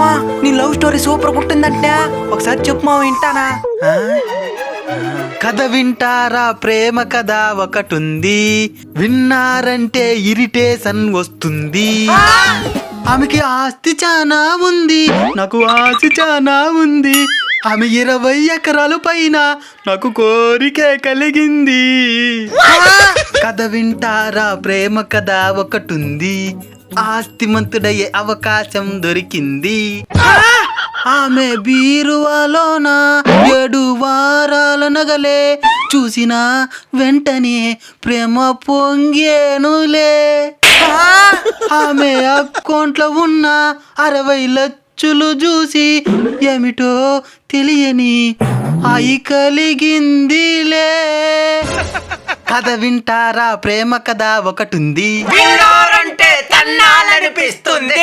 మావా నీ love story super ఉంటుందంటే ఒకసారి చెప్పు మావా వింటానా. కథ వింటారా, ప్రేమ కథ ఒకటుంది, విన్నారంటే ఇరిటేషన్ వస్తుంది. ఆమెకి ఆస్తి చానా ఉంది, నాకు ఆస్తి చానా ఉంది. ఆమె 20 ఎకరాలు పైన, నాకు కోరికే కలిగింది. కథ వింటారా, ప్రేమ కథ ఒకటుంది, ఆస్తిమంతుడయ్యే అవకాశం దొరికింది. ఆమె బీరువాలోన 7 వారాల నగలే చూసిన వెంటనే ప్రేమ పొంగేనులే. ఆమె అకౌంట్లో ఉన్న 60 లక్షలు చూసి ఏమిటో తెలియని ఆయి కలిగిందిలే. కథ వింటారా, ప్రేమ కథ ఒకటుంది, విన్నారంటే తన్నాలనిపిస్తుంది.